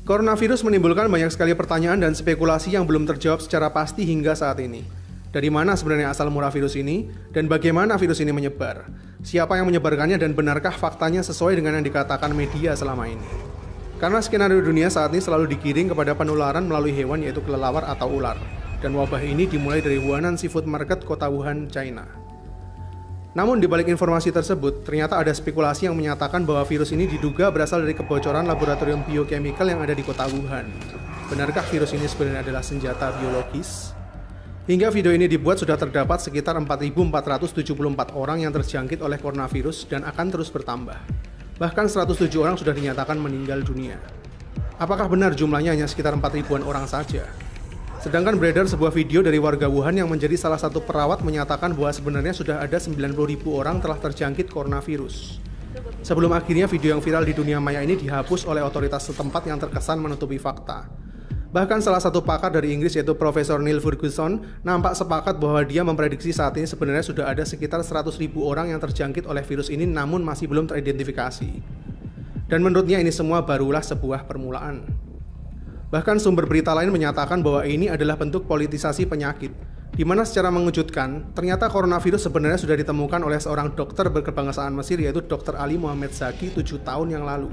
Coronavirus menimbulkan banyak sekali pertanyaan dan spekulasi yang belum terjawab secara pasti hingga saat ini. Dari mana sebenarnya asal mula virus ini, dan bagaimana virus ini menyebar? Siapa yang menyebarkannya dan benarkah faktanya sesuai dengan yang dikatakan media selama ini? Karena skenario dunia saat ini selalu digiring kepada penularan melalui hewan yaitu kelelawar atau ular. Dan wabah ini dimulai dari Huanan Seafood Market, kota Wuhan, China. Namun di balik informasi tersebut, ternyata ada spekulasi yang menyatakan bahwa virus ini diduga berasal dari kebocoran laboratorium biochemical yang ada di kota Wuhan. Benarkah virus ini sebenarnya adalah senjata biologis? Hingga video ini dibuat sudah terdapat sekitar 4.474 orang yang terjangkit oleh coronavirus dan akan terus bertambah. Bahkan 107 orang sudah dinyatakan meninggal dunia. Apakah benar jumlahnya hanya sekitar 4.000-an orang saja? Sedangkan beredar sebuah video dari warga Wuhan yang menjadi salah satu perawat menyatakan bahwa sebenarnya sudah ada 90.000 orang telah terjangkit coronavirus. Sebelum akhirnya video yang viral di dunia maya ini dihapus oleh otoritas setempat yang terkesan menutupi fakta. Bahkan salah satu pakar dari Inggris yaitu Profesor Neil Ferguson nampak sepakat bahwa dia memprediksi saat ini sebenarnya sudah ada sekitar 100.000 orang yang terjangkit oleh virus ini namun masih belum teridentifikasi. Dan menurutnya ini semua barulah sebuah permulaan. Bahkan sumber berita lain menyatakan bahwa ini adalah bentuk politisasi penyakit, di mana secara mengejutkan, ternyata coronavirus sebenarnya sudah ditemukan oleh seorang dokter berkebangsaan Mesir yaitu Dr. Ali Mohammed Zaki 7 tahun yang lalu.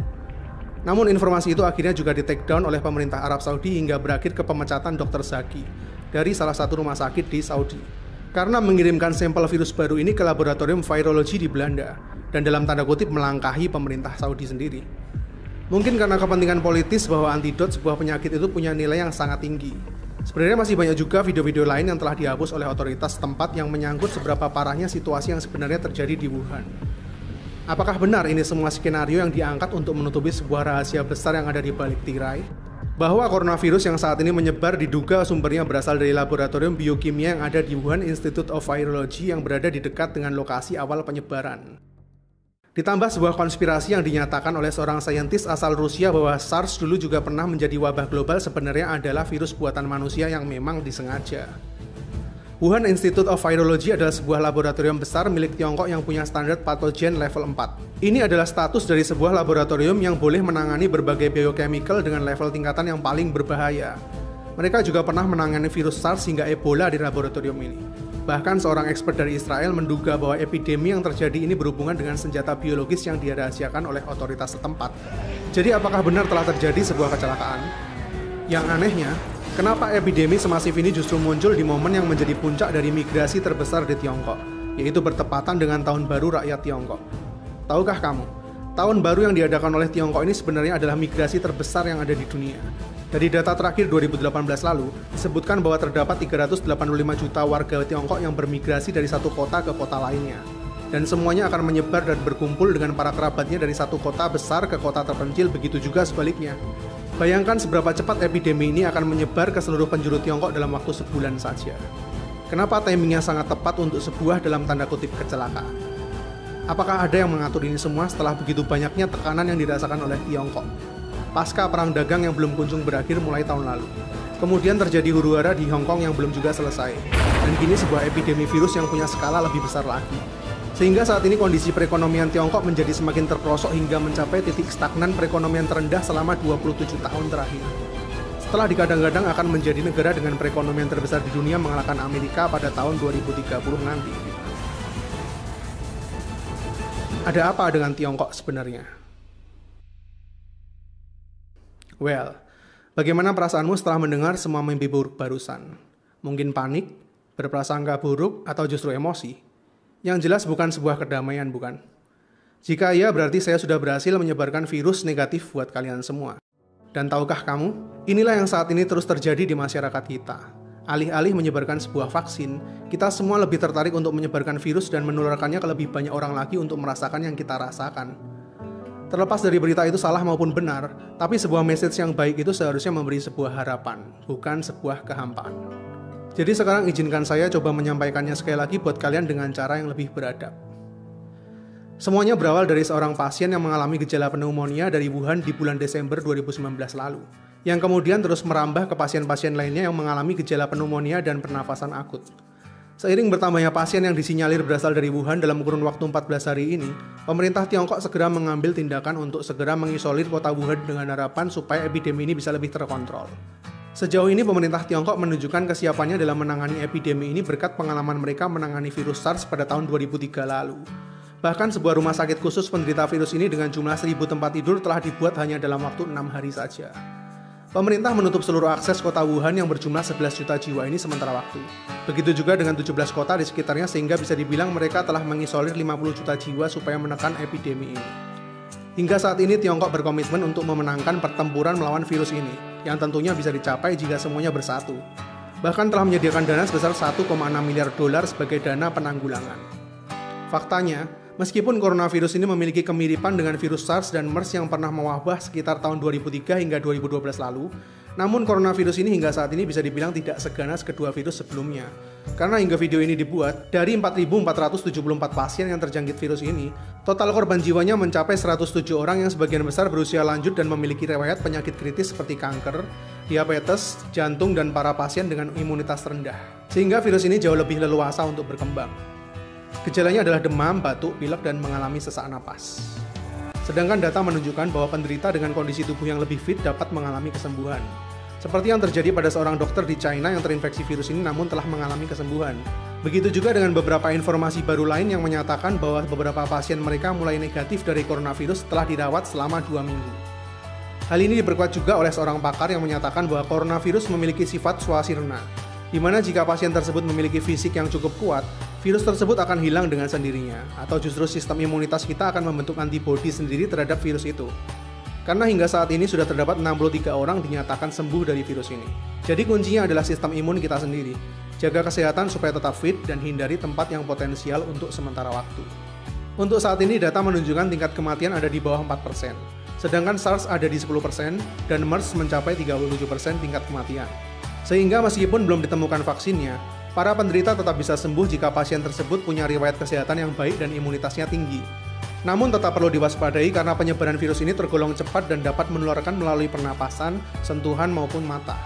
Namun informasi itu akhirnya juga di-take down oleh pemerintah Arab Saudi hingga berakhir ke pemecatan Dr. Zaki dari salah satu rumah sakit di Saudi karena mengirimkan sampel virus baru ini ke laboratorium virologi di Belanda dan dalam tanda kutip melangkahi pemerintah Saudi sendiri. Mungkin karena kepentingan politis bahwa antidot sebuah penyakit itu punya nilai yang sangat tinggi. Sebenarnya masih banyak juga video-video lain yang telah dihapus oleh otoritas setempat yang menyangkut seberapa parahnya situasi yang sebenarnya terjadi di Wuhan. Apakah benar ini semua skenario yang diangkat untuk menutupi sebuah rahasia besar yang ada di balik tirai? Bahwa coronavirus yang saat ini menyebar diduga sumbernya berasal dari laboratorium biokimia yang ada di Wuhan Institute of Virology yang berada di dekat dengan lokasi awal penyebaran. Ditambah sebuah konspirasi yang dinyatakan oleh seorang saintis asal Rusia bahwa SARS dulu juga pernah menjadi wabah global sebenarnya adalah virus buatan manusia yang memang disengaja. Wuhan Institute of Virology adalah sebuah laboratorium besar milik Tiongkok yang punya standar patogen level 4. Ini adalah status dari sebuah laboratorium yang boleh menangani berbagai biochemical dengan level tingkatan yang paling berbahaya. Mereka juga pernah menangani virus SARS hingga Ebola di laboratorium ini. Bahkan seorang expert dari Israel menduga bahwa epidemi yang terjadi ini berhubungan dengan senjata biologis yang dirahasiakan oleh otoritas setempat. Jadi apakah benar telah terjadi sebuah kecelakaan? Yang anehnya, kenapa epidemi semasif ini justru muncul di momen yang menjadi puncak dari migrasi terbesar di Tiongkok, yaitu bertepatan dengan Tahun Baru Rakyat Tiongkok. Tahukah kamu, Tahun Baru yang diadakan oleh Tiongkok ini sebenarnya adalah migrasi terbesar yang ada di dunia. Dari data terakhir 2018 lalu, disebutkan bahwa terdapat 385 juta warga Tiongkok yang bermigrasi dari satu kota ke kota lainnya. Dan semuanya akan menyebar dan berkumpul dengan para kerabatnya dari satu kota besar ke kota terpencil, begitu juga sebaliknya. Bayangkan seberapa cepat epidemi ini akan menyebar ke seluruh penjuru Tiongkok dalam waktu sebulan saja. Kenapa timingnya sangat tepat untuk sebuah dalam tanda kutip kecelakaan? Apakah ada yang mengatur ini semua setelah begitu banyaknya tekanan yang dirasakan oleh Tiongkok? Pasca perang dagang yang belum kunjung berakhir mulai tahun lalu. Kemudian terjadi huru-hara di Hong Kong yang belum juga selesai. Dan kini sebuah epidemi virus yang punya skala lebih besar lagi. Sehingga saat ini kondisi perekonomian Tiongkok menjadi semakin terperosok hingga mencapai titik stagnan perekonomian terendah selama 27 tahun terakhir. Setelah digadang-gadang akan menjadi negara dengan perekonomian terbesar di dunia mengalahkan Amerika pada tahun 2030 nanti. Ada apa dengan Tiongkok sebenarnya? Well, bagaimana perasaanmu setelah mendengar semua mimpi buruk barusan? Mungkin panik, berprasangka buruk, atau justru emosi? Yang jelas bukan sebuah kedamaian, bukan? Jika iya, berarti saya sudah berhasil menyebarkan virus negatif buat kalian semua. Dan tahukah kamu, inilah yang saat ini terus terjadi di masyarakat kita. Alih-alih menyebarkan sebuah vaksin, kita semua lebih tertarik untuk menyebarkan virus dan menularkannya ke lebih banyak orang lagi untuk merasakan yang kita rasakan. Terlepas dari berita itu salah maupun benar, tapi sebuah message yang baik itu seharusnya memberi sebuah harapan, bukan sebuah kehampaan. Jadi sekarang izinkan saya coba menyampaikannya sekali lagi buat kalian dengan cara yang lebih beradab. Semuanya berawal dari seorang pasien yang mengalami gejala pneumonia dari Wuhan di bulan Desember 2019 lalu, yang kemudian terus merambah ke pasien-pasien lainnya yang mengalami gejala pneumonia dan pernafasan akut. Seiring bertambahnya pasien yang disinyalir berasal dari Wuhan dalam kurun waktu 14 hari ini, pemerintah Tiongkok segera mengambil tindakan untuk segera mengisolir kota Wuhan dengan harapan supaya epidemi ini bisa lebih terkontrol. Sejauh ini pemerintah Tiongkok menunjukkan kesiapannya dalam menangani epidemi ini berkat pengalaman mereka menangani virus SARS pada tahun 2003 lalu. Bahkan sebuah rumah sakit khusus penderita virus ini dengan jumlah 1.000 tempat tidur telah dibuat hanya dalam waktu 6 hari saja. Pemerintah menutup seluruh akses kota Wuhan yang berjumlah 11 juta jiwa ini sementara waktu. Begitu juga dengan 17 kota di sekitarnya sehingga bisa dibilang mereka telah mengisolir 50 juta jiwa supaya menekan epidemi ini. Hingga saat ini Tiongkok berkomitmen untuk memenangkan pertempuran melawan virus ini, yang tentunya bisa dicapai jika semuanya bersatu. Bahkan telah menyediakan dana sebesar 1,6 miliar dolar sebagai dana penanggulangan. Faktanya, meskipun coronavirus ini memiliki kemiripan dengan virus SARS dan MERS yang pernah mewabah sekitar tahun 2003 hingga 2012 lalu, namun coronavirus ini hingga saat ini bisa dibilang tidak seganas kedua virus sebelumnya. Karena hingga video ini dibuat, dari 4.474 pasien yang terjangkit virus ini, total korban jiwanya mencapai 107 orang yang sebagian besar berusia lanjut dan memiliki riwayat penyakit kritis seperti kanker, diabetes, jantung, dan para pasien dengan imunitas rendah. Sehingga virus ini jauh lebih leluasa untuk berkembang. Gejalanya adalah demam, batuk, pilek, dan mengalami sesak napas. Sedangkan data menunjukkan bahwa penderita dengan kondisi tubuh yang lebih fit dapat mengalami kesembuhan. Seperti yang terjadi pada seorang dokter di China yang terinfeksi virus ini namun telah mengalami kesembuhan. Begitu juga dengan beberapa informasi baru lain yang menyatakan bahwa beberapa pasien mereka mulai negatif dari coronavirus setelah dirawat selama 2 minggu. Hal ini diperkuat juga oleh seorang pakar yang menyatakan bahwa coronavirus memiliki sifat swasirna, di mana jika pasien tersebut memiliki fisik yang cukup kuat, virus tersebut akan hilang dengan sendirinya, atau justru sistem imunitas kita akan membentuk antibodi sendiri terhadap virus itu. Karena hingga saat ini sudah terdapat 63 orang dinyatakan sembuh dari virus ini. Jadi kuncinya adalah sistem imun kita sendiri. Jaga kesehatan supaya tetap fit dan hindari tempat yang potensial untuk sementara waktu. Untuk saat ini data menunjukkan tingkat kematian ada di bawah 4%, sedangkan SARS ada di 10% dan MERS mencapai 37% tingkat kematian. Sehingga meskipun belum ditemukan vaksinnya, para penderita tetap bisa sembuh jika pasien tersebut punya riwayat kesehatan yang baik dan imunitasnya tinggi. Namun tetap perlu diwaspadai karena penyebaran virus ini tergolong cepat dan dapat menularkan melalui pernapasan, sentuhan maupun mata.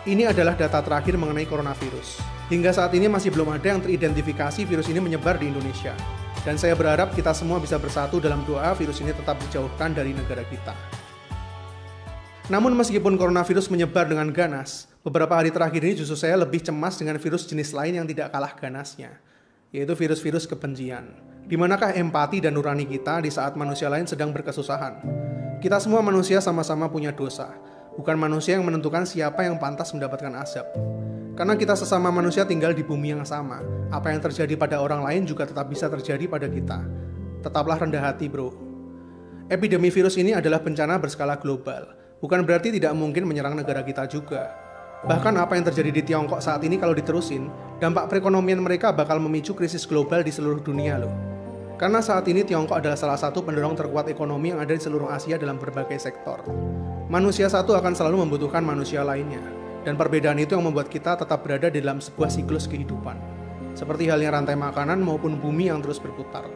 Ini adalah data terakhir mengenai coronavirus. Hingga saat ini masih belum ada yang teridentifikasi virus ini menyebar di Indonesia. Dan saya berharap kita semua bisa bersatu dalam doa virus ini tetap dijauhkan dari negara kita. Namun meskipun coronavirus menyebar dengan ganas, beberapa hari terakhir ini justru saya lebih cemas dengan virus jenis lain yang tidak kalah ganasnya, yaitu virus-virus kebencian. Di manakah empati dan nurani kita di saat manusia lain sedang berkesusahan? Kita semua manusia sama-sama punya dosa, bukan manusia yang menentukan siapa yang pantas mendapatkan azab. Karena kita sesama manusia tinggal di bumi yang sama, apa yang terjadi pada orang lain juga tetap bisa terjadi pada kita. Tetaplah rendah hati, bro. Epidemi virus ini adalah bencana berskala global, bukan berarti tidak mungkin menyerang negara kita juga. Bahkan apa yang terjadi di Tiongkok saat ini kalau diterusin, dampak perekonomian mereka bakal memicu krisis global di seluruh dunia loh. Karena saat ini Tiongkok adalah salah satu pendorong terkuat ekonomi yang ada di seluruh Asia dalam berbagai sektor. Manusia satu akan selalu membutuhkan manusia lainnya, dan perbedaan itu yang membuat kita tetap berada di dalam sebuah siklus kehidupan. Seperti halnya rantai makanan maupun bumi yang terus berputar.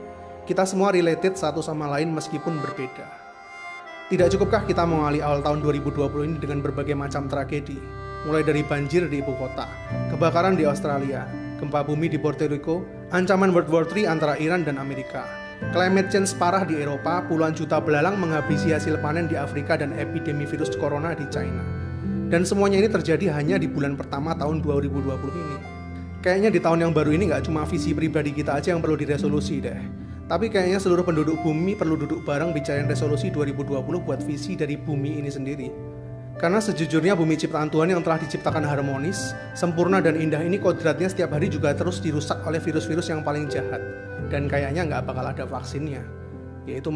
Kita semua related satu sama lain meskipun berbeda. Tidak cukupkah kita mengawali awal tahun 2020 ini dengan berbagai macam tragedi? Mulai dari banjir di ibu kota, kebakaran di Australia, gempa bumi di Puerto Rico, ancaman World War III antara Iran dan Amerika, climate change parah di Eropa, puluhan juta belalang menghabisi hasil panen di Afrika dan epidemi virus corona di China. Dan semuanya ini terjadi hanya di bulan pertama tahun 2020 ini. Kayaknya di tahun yang baru ini nggak cuma visi pribadi kita aja yang perlu diresolusi deh. Tapi kayaknya seluruh penduduk bumi perlu duduk bareng bicarain resolusi 2020 buat visi dari bumi ini sendiri. Karena sejujurnya bumi ciptaan Tuhan yang telah diciptakan harmonis, sempurna dan indah ini kodratnya setiap hari juga terus dirusak oleh virus-virus yang paling jahat. Dan kayaknya nggak bakal ada vaksinnya, yaitu